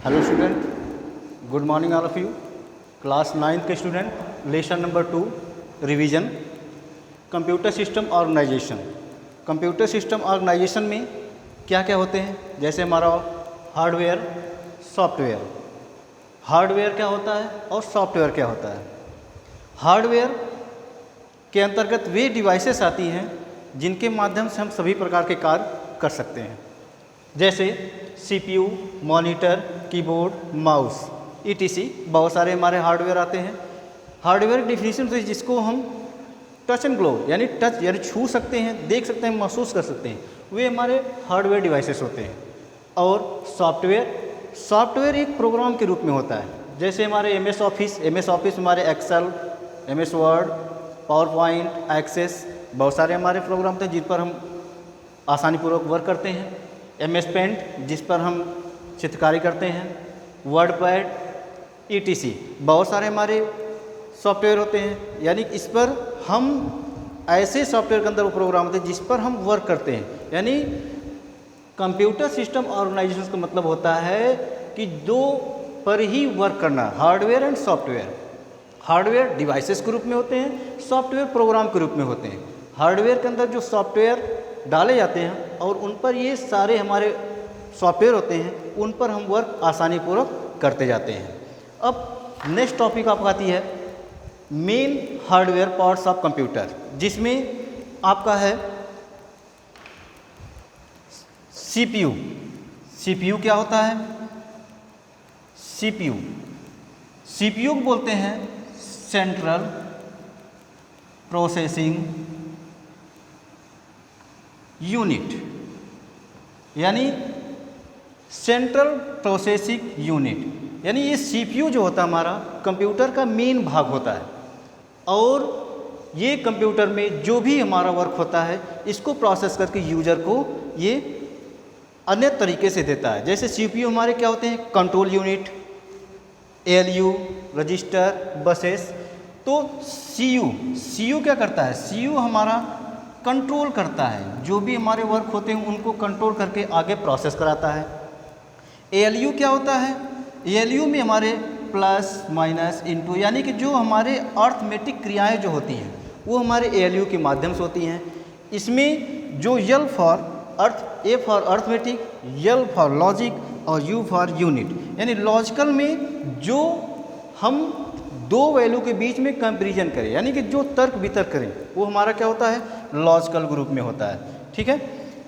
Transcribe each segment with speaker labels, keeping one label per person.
Speaker 1: Hello student, good morning all of you. Class 9th के student, lesson number 2 revision, computer system organization. Computer system organization में क्या क्या होते हैं, जैसे हमारा हार्डवेयर, सॉफ्टवेयर। हार्डवेयर क्या होता है और सॉफ्टवेयर क्या होता है। हार्डवेयर के अंतर्गत वे डिवाइसेस आती हैं जिनके माध्यम से हम सभी प्रकार के कार्य कर सकते हैं, जैसे CPU, monitor, keyboard, mouse ETC। बहुत सारे हमारे हार्डवेयर आते हैं। हार्डवेयर की डिफिनीशन से जिसको हम टच एंड ग्लो यानी छू सकते हैं, देख सकते हैं, महसूस कर सकते हैं, वे हमारे हार्डवेयर डिवाइसेस होते हैं। और सॉफ्टवेयर एक प्रोग्राम के रूप में होता है, जैसे हमारे MS ऑफिस, हमारे Excel, MS Word, PowerPoint, Access, बहुत सारे हमारे प्रोग्राम थे जिन पर हम आसानीपूर्वक वर्क करते हैं। MS पेंट जिस पर हम चित्रकारी करते हैं, वर्ड पैड ETC, बहुत सारे हमारे सॉफ्टवेयर होते हैं। यानी इस पर हम ऐसे सॉफ्टवेयर के अंदर वो प्रोग्राम होते हैं जिस पर हम वर्क करते हैं। यानी कंप्यूटर सिस्टम ऑर्गेनाइजेशन का मतलब होता है कि दो पर ही वर्क करना, hardware and software. Hardware devices के रूप में होते हैं, सॉफ्टवेयर प्रोग्राम के रूप में होते हैं। हार्डवेयर के अंदर जो सॉफ्टवेयर डाले जाते हैं और उन पर ये सारे हमारे सॉफ्टवेयर होते हैं, उन पर हम वर्क आसानीपूर्वक करते जाते हैं। अब नेक्स्ट टॉपिक आपका आती है main hardware parts of computer, जिसमें आपका है CPU। CPU क्या होता है? CPU को बोलते हैं सेंट्रल प्रोसेसिंग यूनिट, यानी सेंट्रल प्रोसेसिंग यूनिट। यानी ये CPU जो होता है हमारा कंप्यूटर का मेन भाग होता है, और ये कंप्यूटर में जो भी हमारा वर्क होता है इसको प्रोसेस करके यूजर को ये अन्य तरीके से देता है। जैसे CPU हमारे क्या होते हैं? Control unit, ALU, register, buses. तो CU क्या करता है? CU हमारा कंट्रोल करता है, जो भी हमारे वर्क होते हैं उनको कंट्रोल करके आगे प्रोसेस कराता है। ALU क्या होता है? ALU में हमारे प्लस, माइनस, इनटू, यानी कि जो हमारे अर्थमेटिक क्रियाएं जो होती हैं वो हमारे ALU के माध्यम से होती हैं। इसमें जो L for earth, A for arithmetic, L for logic और U फॉर यूनिट, यानी लॉजिकल में जो हम दो वैल्यू के बीच में कंपैरिजन करें, यानी कि जो तर्क वितर्क करें, वो हमारा क्या होता है? लॉजिकल ग्रुप में होता है। ठीक है,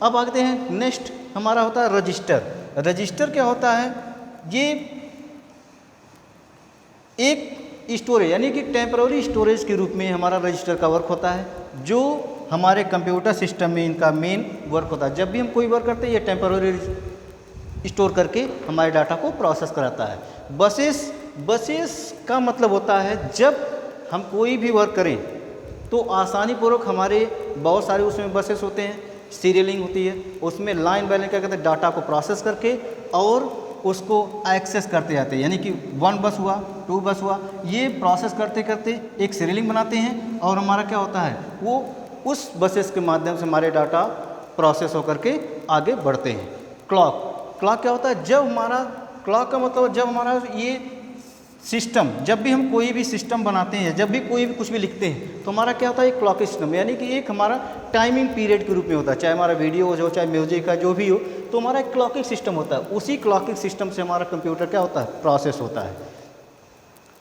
Speaker 1: अब आते हैं नेक्स्ट हमारा होता है रजिस्टर। रजिस्टर क्या होता है? ये एक स्टोरेज यानी कि टेम्पररी स्टोरेज के रूप में हमारा रजिस्टर का वर्क होता है, जो हमारे कंप्यूटर सिस्टम में इनका मेन वर्क होता है। जब भी हम कोई वर्क करते हैं ये टेम्पररी स्टोर करके हमारे डाटा को प्रोसेस कराता है। बसेस का मतलब होता है जब हम कोई भी वर्क करें तो आसानीपूर्वक हमारे बहुत सारे उसमें बसेस होते हैं, सीरियलिंग होती है, उसमें लाइन बाय लाइन क्या कहते हैं, डाटा को प्रोसेस करके और उसको एक्सेस करते जाते हैं। यानी कि 1 बस हुआ, 2 बस हुआ, ये प्रोसेस करते करते एक सीरियलिंग बनाते हैं और हमारा क्या होता है, वो उस बसेस के माध्यम से हमारे डाटा प्रोसेस होकर के आगे बढ़ते हैं। क्लॉक क्या होता है? जब हमारा क्लॉक का मतलब जब हमारा ये सिस्टम, जब भी हम कोई भी सिस्टम बनाते हैं, जब भी कोई भी कुछ भी लिखते हैं तो हमारा क्या होता है? एक क्लॉक सिस्टम, यानी कि एक हमारा टाइमिंग पीरियड के रूप में होता है। चाहे हमारा वीडियो हो, चाहे म्यूजिक का जो भी हो, तो हमारा एक क्लॉकिंग सिस्टम होता है। उसी क्लॉकिंग सिस्टम से हमारा कंप्यूटर क्या होता है? प्रोसेस होता है।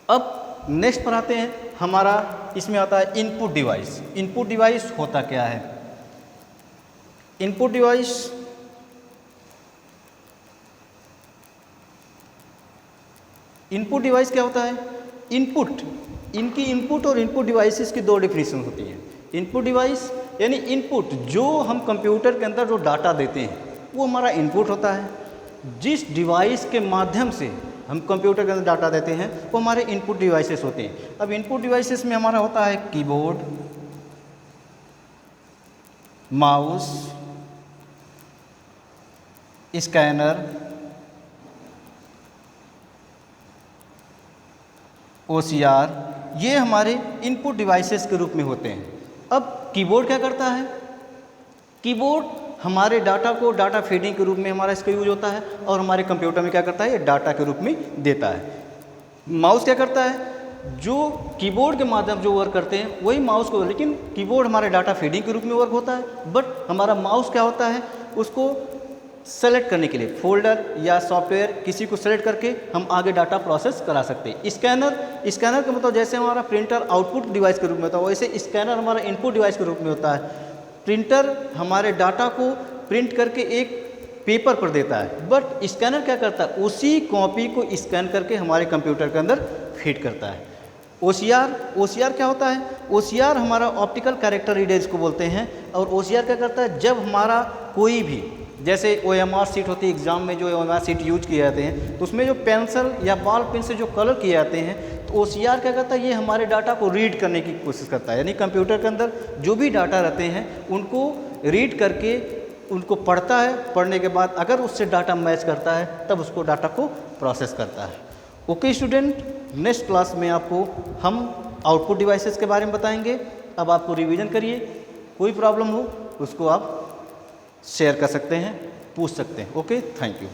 Speaker 1: अब नेक्स्ट पर आते हैं, हमारा इसमें आता है इनपुट डिवाइस। इनपुट डिवाइस होता क्या है? इनपुट डिवाइस क्या होता है? इनकी इनपुट और इनपुट डिवाइसेस की दो डेफिनेशन होती हैं। इनपुट डिवाइस यानी इनपुट, जो हम कंप्यूटर के अंदर जो डाटा देते हैं वो हमारा इनपुट होता है। जिस डिवाइस के माध्यम से हम कंप्यूटर के अंदर डाटा देते हैं वो हमारे इनपुट डिवाइसेस होते हैं। अब इनपुट डिवाइसेस में हमारा होता है कीबोर्ड, माउस, स्कैनर, OCR, ये हमारे इनपुट डिवाइसेस के रूप में होते हैं। अब कीबोर्ड क्या करता है? कीबोर्ड हमारे डाटा को डाटा फीडिंग के रूप में हमारा इसका यूज होता है और हमारे कंप्यूटर में क्या करता है, ये डाटा के रूप में देता है। माउस क्या करता है, जो कीबोर्ड के माध्यम जो वर्क करते हैं वही माउस को, लेकिन कीबोर्ड हमारे डाटा फीडिंग के रूप में वर्क होता है, बट हमारा माउस क्या होता है, उसको सेलेक्ट करने के लिए फोल्डर या सॉफ्टवेयर किसी को सेलेक्ट करके हम आगे डाटा प्रोसेस करा सकते हैं। स्कैनर का मतलब जैसे हमारा प्रिंटर आउटपुट डिवाइस के रूप में होता है, वैसे स्कैनर हमारा इनपुट डिवाइस के रूप में होता है। प्रिंटर हमारे डाटा को प्रिंट करके एक पेपर पर देता है, बट स्कैनर क्या करता है, उसी कॉपी को स्कैन करके हमारे कंप्यूटर के अंदर फीड करता है। OCR क्या होता है, OCR हमारा ऑप्टिकल कैरेक्टर रीडर को बोलते हैं। और OCR क्या करता है, जब हमारा कोई भी जैसे OMR सीट होती है, एग्जाम में जो OMR सीट यूज किए जाते हैं तो उसमें जो पेंसिल या बॉल पेन से जो कलर किए जाते हैं, तो OCR क्या करता है, ये हमारे डाटा को रीड करने की कोशिश करता है। यानी कंप्यूटर के अंदर जो भी डाटा रहते हैं उनको रीड करके उनको पढ़ता है, पढ़ने के बाद अगर उससे डाटा मैच करता है तब उसको डाटा को प्रोसेस करता है। ओके स्टूडेंट, नेक्स्ट क्लास में आपको हम आउटपुट डिवाइसेस के बारे में बताएंगे। अब आपको रिवीजन करिए, कोई प्रॉब्लम हो उसको आप शेयर कर सकते हैं, पूछ सकते हैं। Okay, thank you.